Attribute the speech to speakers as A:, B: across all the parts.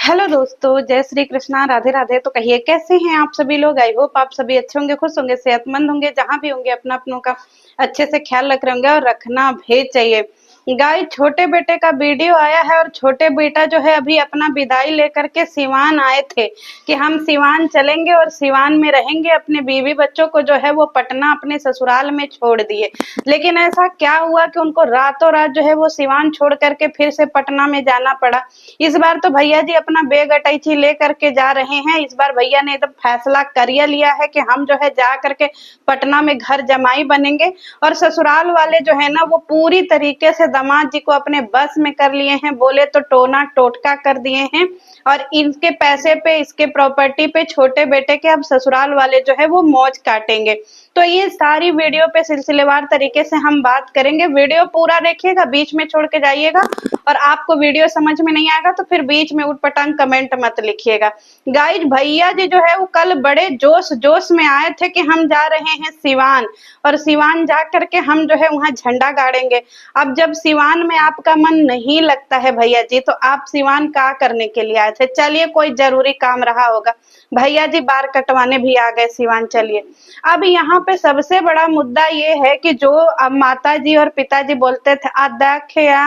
A: Hello दोस्तों, जय श्री कृष्णा, राधे राधे। तो कहिए कैसे हैं आप सभी लोग। आई होप आप सभी अच्छे होंगे, खुश होंगे, सेहतमंद होंगे। जहां भी होंगे अपना अपनों का अच्छे से ख्याल रख रहे होंगे और रखना भी चाहिए। गाइस, छोटे बेटे का वीडियो आया है और छोटे बेटा जो है अभी अपना विदाई लेकर के सिवान आए थे कि हम सिवान चलेंगे और सिवान में रहेंगे। अपने बीवी बच्चों को जो है वो पटना अपने ससुराल में छोड़ दिए। लेकिन ऐसा क्या हुआ कि उनको रातों रात जो है वो सिवान छोड़ करके फिर से पटना में जाना पड़ा। इस बार तो भैया जी अपना बेग अटैची ले करके जा रहे हैं। इस बार भैया ने एकदम फैसला कर लिया है कि हम जो है जा करके पटना में घर जमाई बनेंगे। और ससुराल वाले जो है ना वो पूरी तरीके से दामाद जी को अपने बस में कर लिए हैं, बोले तो टोना टोटका कर दिए हैं। और इनके पैसे पे, इसके प्रॉपर्टी पे छोटे बेटे के अब ससुराल वाले जो है वो मौज काटेंगे। तो ये सारी वीडियो पे सिलसिलेवार तरीके से हम बात करेंगे। वीडियो पूरा देखिएगा, बीच में छोड़ के जाइएगा। और आपको वीडियो समझ में नहीं आएगा तो फिर बीच में उटपटांग कमेंट मत लिखिएगा। गाइज, भैया जी जो है वो कल बड़े जोश जोश में आए थे कि हम जा रहे हैं सिवान, और सिवान जा करके हम जो है वहां झंडा गाड़ेंगे। अब जब सिवान में आपका मन नहीं लगता है भैया जी, तो आप सिवान का करने के लिए आए थे। चलिए, कोई जरूरी काम रहा होगा। भैया जी बाल कटवाने भी आ गए सिवान। चलिए, अब यहाँ पे सबसे बड़ा मुद्दा ये है कि जो अब माता जी और पिताजी बोलते थे, देखिया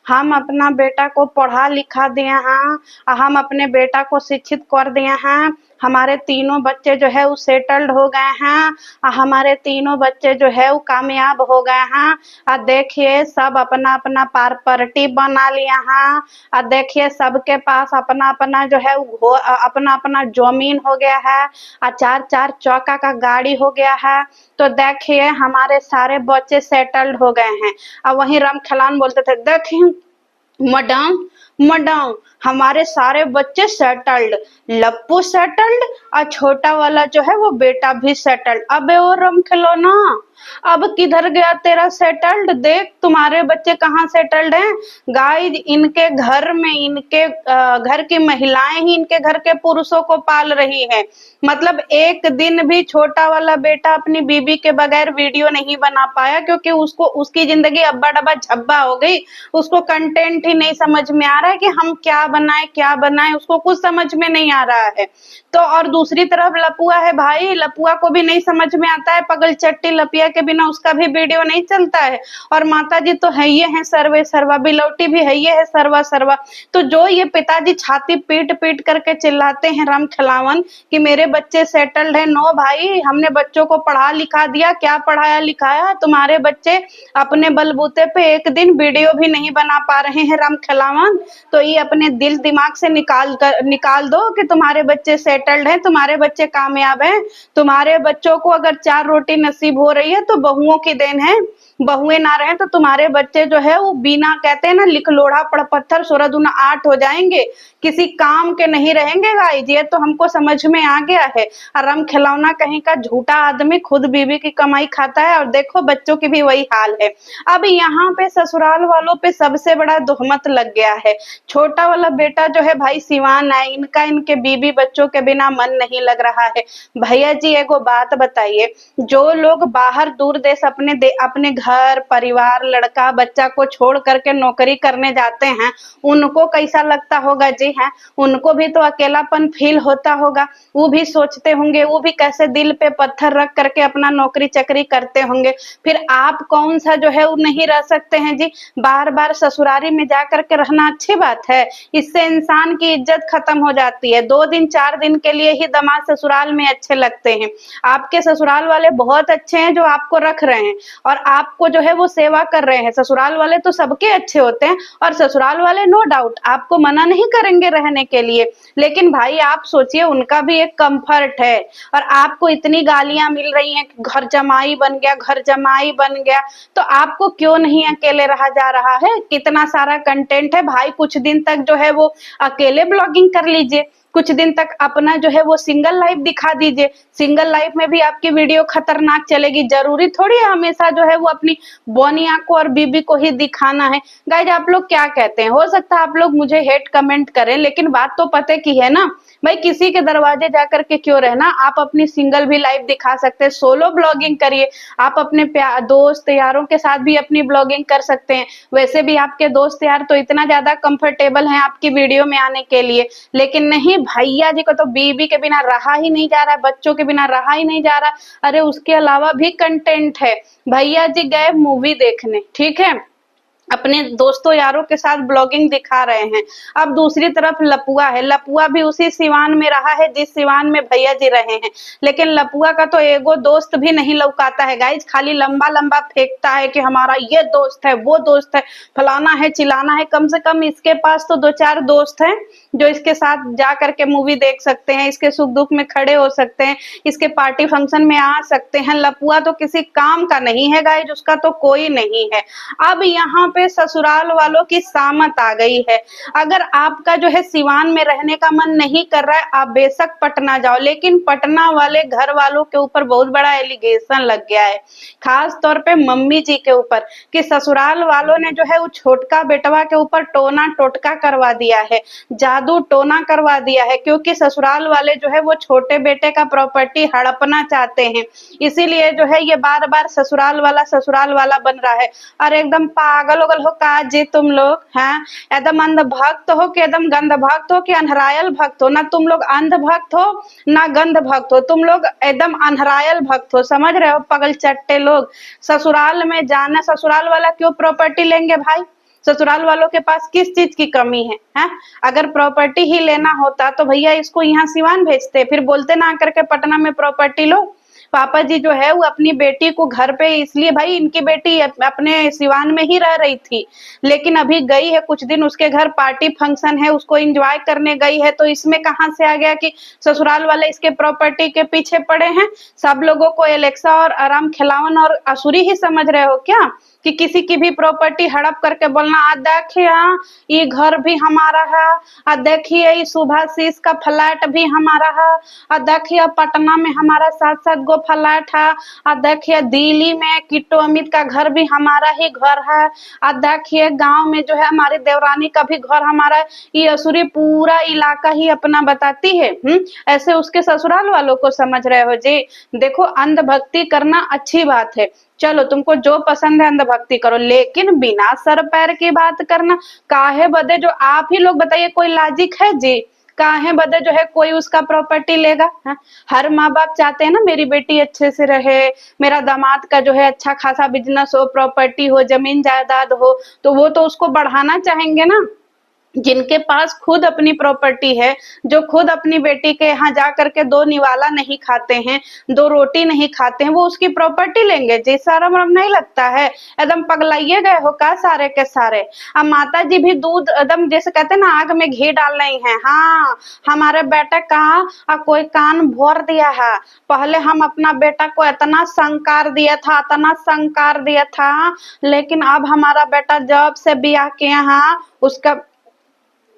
A: हम अपना बेटा को पढ़ा लिखा दिए हैं, हम अपने बेटा को शिक्षित कर दिए हैं, हमारे तीनों बच्चे जो है वो सेटल्ड हो गए हैं, हमारे तीनों बच्चे जो है वो कामयाब हो गए हैं। और देखिए सब अपना अपना प्रॉपर्टी बना लिया है। और देखिए सबके पास अपना अपना जो है वो अपना अपना जमीन हो गया है, और चार चार चौका का गाड़ी हो गया है। तो देखिए हमारे सारे बच्चे सेटल्ड हो गए हैं। और वहीं राम खिलान बोलते थे, देखिए मैडम मैडम हमारे सारे बच्चे सेटल्ड, लप्पू सेटल्ड, और छोटा वाला जो है वो बेटा भी सेटल्ड। अबे ओ रम खिलौना, अब किधर गया तेरा सेटल्ड? देख तुम्हारे बच्चे कहाँ सेटल्ड हैं। गाइज, इनके घर में इनके घर की महिलाएं ही इनके घर के पुरुषों को पाल रही है। मतलब एक दिन भी छोटा वाला बेटा अपनी बीबी के बगैर वीडियो नहीं बना पाया, क्योंकि उसको उसकी जिंदगी अब्बा डब्बा झब्बा हो गई। उसको कंटेंट ही नहीं समझ में आ रहा है कि हम क्या बनाए, उसको कुछ समझ में नहीं आ रहा है। तो और दूसरी तरफ लपुआ है भाई, लपुआ को भी नहीं समझ में आता है। पगल चट्टी लपिया के बिना उसका भी वीडियो नहीं चलता है। और माता जी तो है ये है सर्वे सर्वा, बिलौटी भी है ये है सर्वा सर्वा। तो जो ये पिताजी छाती पीट पीट करके चिल्लाते हैं राम खिलावन कि मेरे बच्चे सेटल्ड है, नो भाई, हमने बच्चों को पढ़ा लिखा दिया। क्या पढ़ाया लिखाया? तुम्हारे बच्चे अपने बलबूते पे एक दिन वीडियो भी नहीं बना पा रहे हैं राम खिलावन। तो ये अपने दिल दिमाग से निकाल दो कि तुम्हारे बच्चे सेटल्ड हैं, तुम्हारे बच्चे कामयाब हैं। तुम्हारे बच्चों को अगर 4 रोटी नसीब हो रही है तो बहुओं की देन है। बहुएं ना रहे तो तुम्हारे बच्चे जो है वो बिना, कहते हैं ना, लिख लोढ़ा पढ़ पत्थर 16 दूना 8 हो जाएंगे, किसी काम के नहीं रहेंगे। गाइस, ये तो हमको समझ में आ गया है। रम खिलौना कहीं का झूठा आदमी खुद बीवी की कमाई खाता है, और देखो बच्चों की भी वही हाल है। अब यहाँ पे ससुराल वालों पे सबसे बड़ा तोहमत लग गया है। छोटा वाला बेटा जो है भाई सिवान है, इनका इनके बीबी बच्चों के बिना मन नहीं लग रहा है। भैया जी एगो बात बताइए, जो लोग बाहर दूर देश अपने घर परिवार लड़का बच्चा को छोड़ करके नौकरी करने जाते हैं, उनको कैसा लगता होगा जी? है, उनको भी तो अकेलापन फील होता होगा। वो भी सोचते होंगे, वो भी कैसे दिल पे पत्थर रख करके अपना नौकरी चाकरी करते होंगे। फिर आप कौन सा जो है वो नहीं रह सकते हैं जी? बार बार ससुरारी में जा करके रहना अच्छी बात है? इससे इंसान की इज्जत खत्म हो जाती है। 2 दिन 4 दिन के लिए ही दामाद ससुराल में अच्छे लगते हैं। आपके ससुराल वाले बहुत अच्छे हैं जो आपको रख रहे हैं और आपको जो है वो सेवा कर रहे हैं। ससुराल वाले तो सबके अच्छे होते हैं, और ससुराल वाले नो डाउट आपको मना नहीं करेंगे रहने के लिए। लेकिन भाई आप सोचिए, उनका भी एक कंफर्ट है। और आपको इतनी गालियां मिल रही हैं कि घर जमाई बन गया, घर जमाई बन गया, तो आपको क्यों नहीं अकेले रहा जा रहा है? कितना सारा कंटेंट है भाई, कुछ दिन तक जो है वो अकेले ब्लॉगिंग कर लीजिए, कुछ दिन तक अपना जो है वो सिंगल लाइफ दिखा दीजिए। सिंगल लाइफ में भी आपकी वीडियो खतरनाक चलेगी। जरूरी थोड़ी है हमेशा जो है वो अपनी बोनिया को और बीबी को ही दिखाना है। गाइज आप लोग क्या कहते हैं? हो सकता है आप लोग मुझे हेट कमेंट करें, लेकिन बात तो पते की है ना भाई, किसी के दरवाजे जाकर के क्यों रहना। आप अपनी सिंगल भी लाइफ दिखा सकते हैं, सोलो ब्लॉगिंग करिए। आप अपने दोस्त यारों के साथ भी अपनी ब्लॉगिंग कर सकते हैं। वैसे भी आपके दोस्त यार तो इतना ज्यादा कंफर्टेबल हैं आपकी वीडियो में आने के लिए, लेकिन नहीं, भैया जी को तो बीबी के बिना रहा ही नहीं जा रहा, बच्चों के बिना रहा ही नहीं जा रहा। अरे उसके अलावा भी कंटेंट है। भैया जी गए मूवी देखने, ठीक है, अपने दोस्तों यारों के साथ ब्लॉगिंग दिखा रहे हैं। अब दूसरी तरफ लपुआ है, लपुआ भी उसी सिवान में रहा है जिस सिवान में भैया जी रहे हैं, लेकिन लपुआ का तो एगो दोस्त भी नहीं लौकाता है गाइज। खाली लंबा लंबा फेंकता है कि हमारा ये दोस्त है, वो दोस्त है, फलाना है, चिलाना है। कम से कम इसके पास तो 2-4 दोस्त हैं जो इसके साथ जा करके मूवी देख सकते हैं, इसके सुख दुख में खड़े हो सकते हैं, इसके पार्टी फंक्शन में आ सकते हैं। लपुआ तो किसी काम का नहीं है गाइज, उसका तो कोई नहीं है। अब यहाँ पे ससुराल वालों की सामत आ गई है। अगर आपका जो है सिवान में रहने का मन नहीं कर रहा है, आप बेशक पटना जाओ, लेकिन पटना वाले घर वालों के ऊपर बहुत बड़ा एलिगेशन लग गया है, खास तौर पे मम्मी जी के ऊपर, कि ससुराल वालों ने जो है वो छोटका बेटवा के ऊपर टोना टोटका करवा दिया है, जादू टोना करवा दिया है, क्योंकि ससुराल वाले जो है वो छोटे बेटे का प्रॉपर्टी हड़पना चाहते हैं। इसीलिए जो है ये बार बार ससुराल वाला बन रहा है। और एकदम पागल उगल हो का जी तुम लोग हैं? एकदम अंध भक्त हो कि एकदम गंध भक्त हो कि अनहरायल भक्त हो? ना तुम लोग अंध भक्त हो ना गंध भक्त हो, तुम लोग एकदम अनहरायल भक्त हो। समझ रहे हो पगल चट्टे लोग? ससुराल में जाना, ससुराल वाला क्यों प्रॉपर्टी लेंगे भाई? ससुराल वालों के पास किस चीज की कमी है, हैं? अगर प्रॉपर्टी ही लेना होता तो भैया इसको यहाँ सिवान भेजते, फिर बोलते ना करके पटना में प्रॉपर्टी लो। पापा जी जो है वो अपनी बेटी को घर पे, इसलिए भाई इनकी बेटी अपने सिवान में ही रह रही थी, लेकिन अभी गई है कुछ दिन उसके घर, पार्टी फंक्शन है, उसको एंजॉय करने गई है, तो इसमें कहां से आ गया कि ससुराल वाले इसके प्रॉपर्टी के पीछे पड़े हैं? सब लोगों को एलेक्सा और आराम खिलावन और असुरी ही समझ रहे हो क्या? कि किसी की भी प्रॉपर्टी हड़प करके बोलना, आ देखिए ये घर भी हमारा है, आ देखिए ये सुभाषिस का फ्लैट भी हमारा है, आ देखिए पटना में हमारा 7-7 गो फ्लैट है, आ देखिए दिल्ली में किट्टू अमित का घर भी हमारा ही घर है, आ देखिए गांव में जो है हमारी देवरानी का भी घर हमारा है। ये असुरी पूरा इलाका ही अपना बताती है। ऐसे उसके ससुराल वालों को समझ रहे हो जी? देखो अंधभक्ति करना अच्छी बात है, चलो तुमको जो पसंद है अंधभक्ति करो, लेकिन बिना सर पैर की बात करना काहे बदे? जो आप ही लोग बताइए, कोई लॉजिक है जी? काहे बदे जो है कोई उसका प्रॉपर्टी लेगा? हाँ? हर माँ बाप चाहते हैं ना मेरी बेटी अच्छे से रहे, मेरा दामाद का जो है अच्छा खासा बिजनेस हो, प्रॉपर्टी हो, जमीन जायदाद हो, तो वो तो उसको बढ़ाना चाहेंगे ना। जिनके पास खुद अपनी प्रॉपर्टी है, जो खुद अपनी बेटी के यहाँ जा करके 2 निवाला नहीं खाते हैं, 2 रोटी नहीं खाते हैं, वो उसकी प्रॉपर्टी लेंगे जी? शर्म नहीं लगता है? एकदम पगलाइए गए हो का सारे के सारे? अब माता जी भी दूध एकदम जैसे कहते हैं ना आग में घी डाल रही हैं। हाँ, हमारे बेटे का कोई कान भर दिया है। पहले हम अपना बेटा को इतना संस्कार दिया था, इतना संस्कार दिया था, लेकिन अब हमारा बेटा जब से ब्याह के यहाँ उसका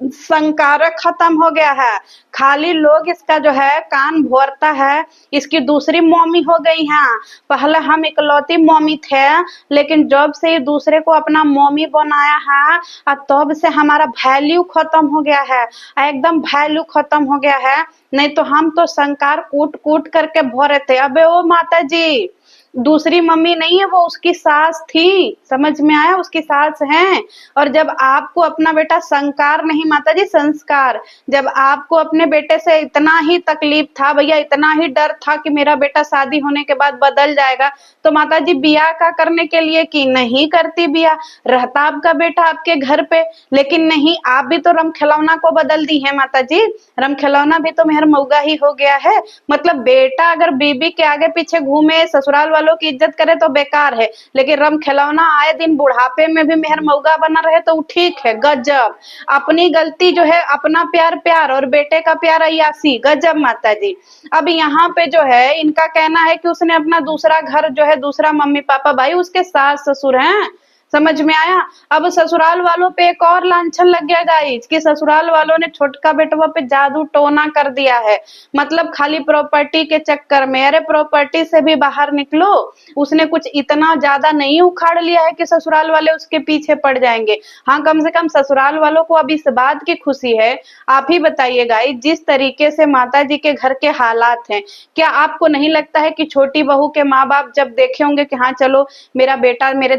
A: संकार खत्म हो गया है। खाली लोग इसका जो है कान भरता है, इसकी दूसरी मम्मी हो गई है। पहले हम इकलौती मम्मी थे, लेकिन जब से ये दूसरे को अपना मम्मी बनाया है, तब से हमारा वैल्यू खत्म हो गया है, एकदम वैल्यू खत्म हो गया है। नहीं तो हम तो संकार कूट कूट करके भरे थे। अबे ओ माता जी, दूसरी मम्मी नहीं है, वो उसकी सास थी, समझ में आया? उसकी सास है। और जब आपको अपना बेटा संस्कार नहीं माता जी, संस्कार, जब आपको अपने बेटे से इतना ही तकलीफ था भैया, इतना ही डर था कि मेरा बेटा शादी होने के बाद बदल जाएगा, तो माता जी बियाह का करने के लिए कि नहीं करती बियाह, रहता आपका बेटा आपके घर पे। लेकिन नहीं, आप भी तो रम खिलौना को बदल दी है माता जी, रम खिलौना भी तो मेहर मऊगा ही हो गया है। मतलब बेटा अगर बीबी के आगे पीछे घूमे, ससुराल वालों की इज्जत करे तो बेकार है, लेकिन रम खिलौना आए दिन बुढ़ापे में भी मेहर मऊगा बना रहे तो ठीक है, गजब। अपनी गलती जो है अपना प्यार प्यार और बेटे का प्यार अयासी, गजब माता जी। अब यहाँ पे जो है इनका कहना है कि उसने अपना दूसरा घर जो है, दूसरा मम्मी पापा, भाई उसके सास ससुर हैं, समझ में आया? अब ससुराल वालों पे एक और लांछन लग गया गाइस कि ससुराल वालों ने छोटका बेटवा पे जादू टोना कर दिया है। मतलब खाली प्रॉपर्टी के चक्कर में। अरे प्रॉपर्टी से भी बाहर निकलो। उसने कुछ इतना ज्यादा नहीं उखाड़ लिया है कि ससुराल वाले उसके पीछे पड़ जाएंगे। हाँ, कम से कम ससुराल वालों को अब इस बात की खुशी है। आप ही बताइए गाइस, जिस तरीके से माता जी के घर के हालात हैं, क्या आपको नहीं लगता है कि छोटी बहू के माँ बाप जब देखे होंगे कि हाँ चलो मेरा बेटा मेरे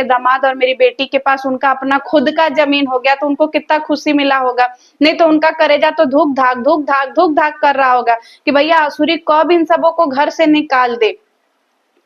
A: दामाद और मेरी बेटी के पास उनका अपना खुद का जमीन हो गया, तो उनको कितना खुशी मिला होगा। नहीं तो उनका कलेजा तो धूक धाक कर रहा होगा कि भैया आसुरी कब इन सबों को घर से निकाल दे।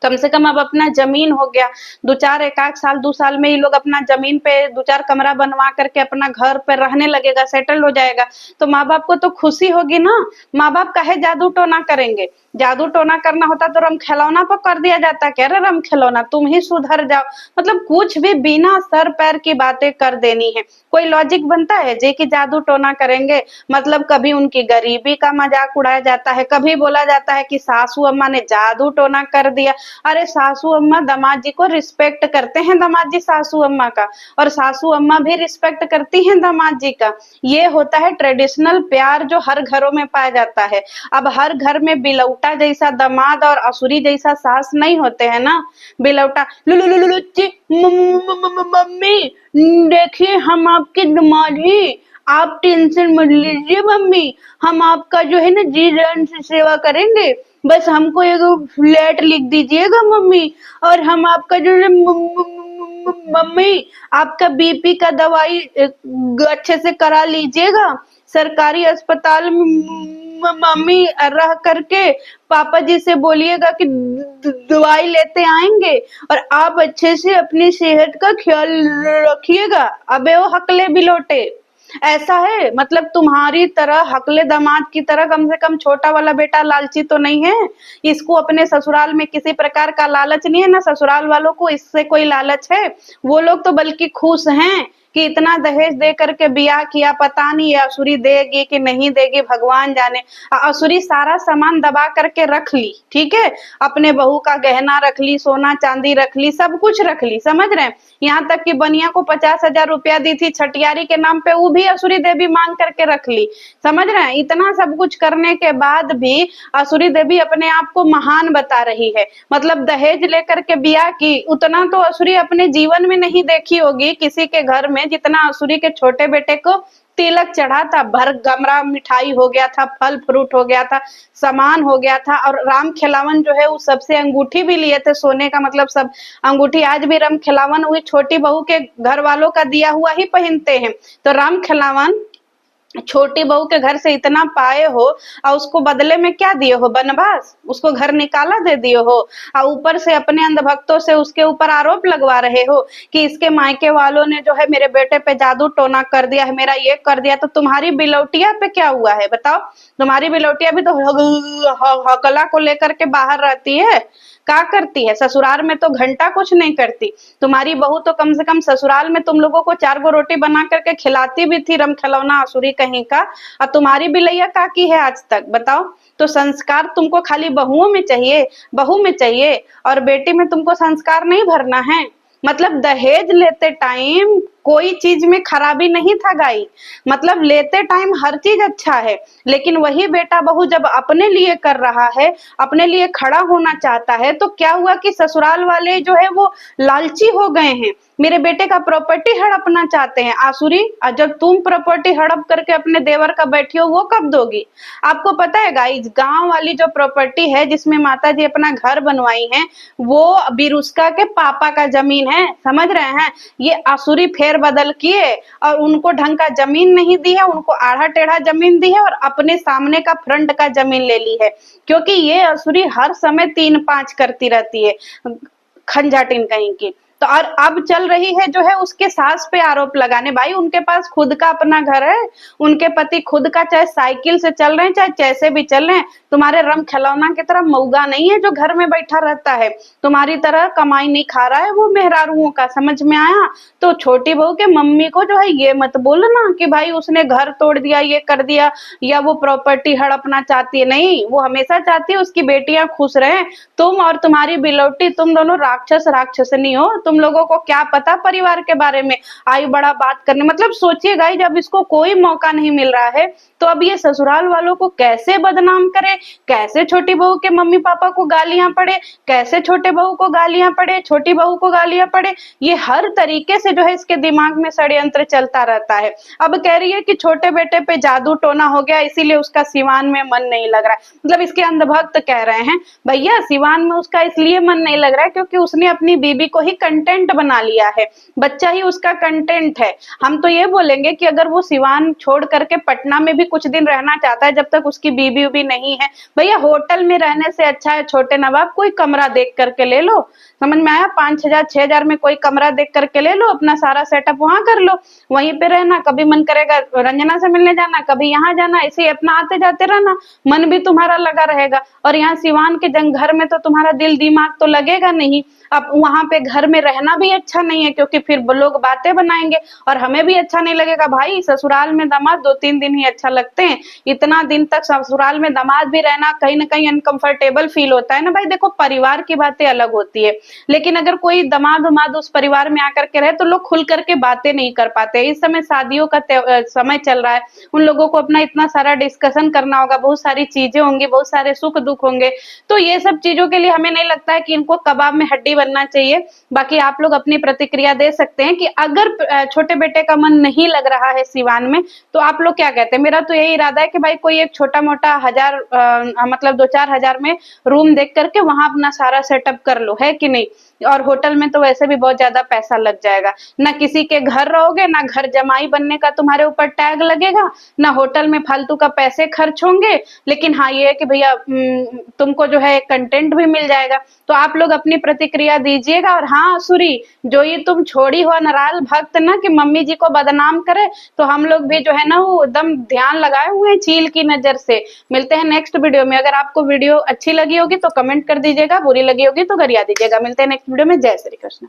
A: कम से कम अब अपना जमीन हो गया, दो चार एक आध साल 2 साल में ये लोग अपना जमीन पे 2-4 कमरा बनवा करके अपना घर पे रहने लगेगा, सेटल हो जाएगा। तो माँ बाप को तो खुशी होगी ना। माँ बाप काहे जादू टोना करेंगे? जादू टोना करना होता तो रम खिलौना पर कर दिया जाता। कह रहे रम खिलौना तुम ही सुधर जाओ। मतलब कुछ भी बिना सर पैर की बातें कर देनी है। कोई लॉजिक बनता है जे कि जादू टोना करेंगे? मतलब कभी उनकी गरीबी का मजाक उड़ाया जाता है, कभी बोला जाता है कि सासू अम्मा ने जादू टोना कर दिया। अरे सासू अम्मा दामाद जी को रिस्पेक्ट करते हैं, दामाद जी सासू अम्मा का, और सासू अम्मा भी रिस्पेक्ट करती हैं दामाद जी का। ये होता है ट्रेडिशनल प्यार जो हर घरों में पाया जाता है। अब हर घर में बिलौटा जैसा दामाद और असुरी जैसा सास नहीं होते हैं ना। बिलौटा लुलु लुलु लुच्ची मम्मी देखिए हम आपके दामाद ही, आप टेंशन मत लीजिए मम्मी, हम आपका जो है ना जी जान से सेवा करेंगे। बस हमको एक फ्लैट लिख दीजिएगा मम्मी, और हम आपका जो है मम्मी आपका बीपी का दवाई अच्छे से करा लीजिएगा सरकारी अस्पताल में। मम्मी रह करके पापा जी से बोलिएगा कि दवाई लेते आएंगे, और आप अच्छे से अपनी सेहत का ख्याल रखिएगा। अबे वो हकले बिलोटे, ऐसा है? मतलब तुम्हारी तरह हकले दामाद की तरह कम से कम छोटा वाला बेटा लालची तो नहीं है? इसको अपने ससुराल में किसी प्रकार का लालच नहीं है ना, ससुराल वालों को इससे कोई लालच है? वो लोग तो बल्कि खुश हैं कि इतना दहेज दे करके बियाह किया। पता नहीं ये असुरी देगी कि नहीं देगी, भगवान जाने। असुरी सारा सामान दबा करके रख ली, ठीक है, अपने बहू का गहना रख ली, सोना चांदी रख ली, सब कुछ रख ली, समझ रहे हैं? यहाँ तक कि बनिया को 50,000 रुपया दी थी छठियारी के नाम पे, वो भी असुरी देवी मांग करके रख ली। समझ रहे हैं? इतना सब कुछ करने के बाद भी असुरी देवी अपने आप को महान बता रही है। मतलब दहेज लेकर के बियाह की, उतना तो असुरी अपने जीवन में नहीं देखी होगी किसी के घर में जितना असुरी के छोटे बेटे को तिलक चढ़ा था। भर गमरा मिठाई हो गया था, फल फ्रूट हो गया था, सामान हो गया था, और राम खिलावन जो है वो सबसे अंगूठी भी लिए थे सोने का। मतलब सब अंगूठी आज भी राम खिलावन हुई छोटी बहू के घर वालों का दिया हुआ ही पहनते हैं। तो राम खिलावन छोटी बहू के घर से इतना पाए हो, और उसको बदले में क्या दिए हो? बनवास। उसको घर निकाला दे दिए हो, और ऊपर से अपने अंधभक्तों से उसके ऊपर आरोप लगवा रहे हो कि इसके मायके वालों ने जो है मेरे बेटे पे जादू टोना कर दिया है, मेरा ये कर दिया। तो तुम्हारी बिलौटिया पे क्या हुआ है बताओ? तुम्हारी बिलौटिया भी तो हकला को लेकर के बाहर रहती है, क्या करती है? ससुराल में तो घंटा कुछ नहीं करती। तुम्हारी बहू तो कम से कम ससुराल में तुम लोगों को 4 गो रोटी बना करके खिलाती भी थी, रम खिलौना असुरी कहीं का। और तुम्हारी बिलैया का की है आज तक बताओ? तो संस्कार तुमको खाली बहुओं में चाहिए, बहू में चाहिए, और बेटी में तुमको संस्कार नहीं भरना है। मतलब दहेज लेते टाइम कोई चीज में खराबी नहीं था गाई। मतलब लेते टाइम हर चीज अच्छा है, लेकिन वही बेटा बहू जब अपने लिए कर रहा है, अपने लिए खड़ा होना चाहता है, तो क्या हुआ कि ससुराल वाले जो है वो लालची हो गए हैं, मेरे बेटे का प्रॉपर्टी हड़पना चाहते हैं। आसुरी, जब तुम प्रॉपर्टी हड़प करके अपने देवर का बैठी हो, वो कब दोगी? आपको पता है गाइज, गांव वाली जो प्रॉपर्टी है जिसमें माता जी अपना घर बनवाई है, वो बिरुस्का के पापा का जमीन है, समझ रहे हैं? ये आसुरी फेर बदल किए और उनको ढंग का जमीन नहीं दी है, उनको आढ़ा टेढ़ा जमीन दी है, और अपने सामने का फ्रंट का जमीन ले ली है। क्योंकि ये असुरी हर समय 3-5 करती रहती है, खंजाटिन कहीं की। तो और अब चल रही है जो है उसके सास पे आरोप लगाने। भाई उनके पास खुद का अपना घर है, उनके पति खुद का चाहे साइकिल से चल रहे हैं चाहे जैसे भी चल रहे हैं। तुम्हारे रम खिलौना की तरह मऊगा नहीं है जो घर में बैठा रहता है, तुम्हारी तरह कमाई नहीं खा रहा है वो मेहरारुओं का। समझ में आया? तो छोटी बहू के मम्मी को जो है ये मत बोलना कि भाई उसने घर तोड़ दिया, ये कर दिया, या वो प्रॉपर्टी हड़पना चाहती है। नहीं, वो हमेशा चाहती है उसकी बेटियां खुश रहे। तुम और तुम्हारी बिलौटी, तुम दोनों राक्षस राक्षसनी हो। तुम लोगों को क्या पता परिवार के बारे में, आई बड़ा बात करने। मतलब सोचिए गाइस, जब इसको कोई मौका नहीं मिल रहा है तो अब ये ससुराल वालों को कैसे बदनाम करे, कैसे छोटी बहू के मम्मी पापा को गालियां पड़े, कैसे छोटे बहू को गालियां पड़े, छोटी बहू को गालियां पड़े। ये हर तरीके से जो है इसके दिमाग में षड्यंत्र चलता रहता है। अब कह रही है कि छोटे बेटे पे जादू टोना हो गया इसीलिए उसका सिवान में मन नहीं लग रहा है। मतलब इसके अंधभक्त कह रहे हैं भैया सिवान में उसका इसलिए मन नहीं लग रहा है क्योंकि उसने अपनी बीबी को ही कंटेंट बना लिया है, बच्चा ही उसका कंटेंट है। हम तो ये बोलेंगे कि अगर वो सिवान छोड़ करके पटना में भी कुछ दिन रहना चाहता है जब तक उसकी बीबी उबी नहीं है, भैया होटल में रहने से अच्छा है छोटे नवाब कोई कमरा देख करके ले लो। समझ में आया? 5,000 6,000 में कोई कमरा देख करके ले लो, अपना सारा सेटअप वहां कर लो, वहीं पे रहना, कभी मन करेगा रंजना से मिलने जाना, कभी यहाँ जाना, ऐसे ही अपना आते जाते रहना, मन भी तुम्हारा लगा रहेगा। और यहाँ सिवान के जंग घर में तो तुम्हारा दिल दिमाग तो लगेगा नहीं। अब वहां पे घर में रहना भी अच्छा नहीं है क्योंकि फिर लोग बातें बनाएंगे और हमें भी अच्छा नहीं लगेगा। भाई ससुराल में दामाद 2-3 दिन ही अच्छा लगते हैं, इतना दिन तक ससुराल में दामाद भी रहना कहीं ना कहीं अनकंफर्टेबल फील होता है ना भाई। देखो परिवार की बातें अलग होती है, लेकिन अगर कोई दामाद उमाद उस परिवार में आकर के रहे तो लोग खुल करके बातें नहीं कर पाते। इस समय शादियों का समय चल रहा है, उन लोगों को अपना इतना सारा डिस्कशन करना होगा, बहुत सारी चीजें होंगी, बहुत सारे सुख दुख होंगे। तो ये सब चीजों के लिए हमें नहीं लगता है कि इनको कबाब में हड्डी बनना चाहिए। बाकी आप लोग अपनी प्रतिक्रिया दे सकते हैं कि अगर छोटे बेटे का मन नहीं लग रहा है सिवान में तो आप लोग क्या कहते हैं। मेरा तो यही इरादा है कि भाई कोई एक छोटा मोटा मतलब 2-4 हजार में रूम देख करके वहां अपना सारा सेटअप कर लो, है कि नहीं। और होटल में तो वैसे भी बहुत ज्यादा पैसा लग जाएगा, ना किसी के घर रहोगे, ना घर जमाई बनने का तुम्हारे ऊपर टैग लगेगा, ना होटल में फालतू का पैसे खर्च होंगे। लेकिन हाँ ये है कि भैया तुमको जो है कंटेंट भी मिल जाएगा। तो आप लोग अपनी प्रतिक्रिया दीजिएगा। और हाँ सुरी, जो ये तुम छोड़ी हो नराल भक्त ना कि मम्मी जी को बदनाम करे, तो हम लोग भी जो है ना वो एकदम ध्यान लगाए हुए हैं चील की नजर से। मिलते हैं नेक्स्ट वीडियो में। अगर आपको वीडियो अच्छी लगी होगी तो कमेंट कर दीजिएगा, बुरी लगी होगी तो गरिया दीजिएगा। मिलते हैं नेक्स्ट वीडियो में। जय श्री कृष्ण।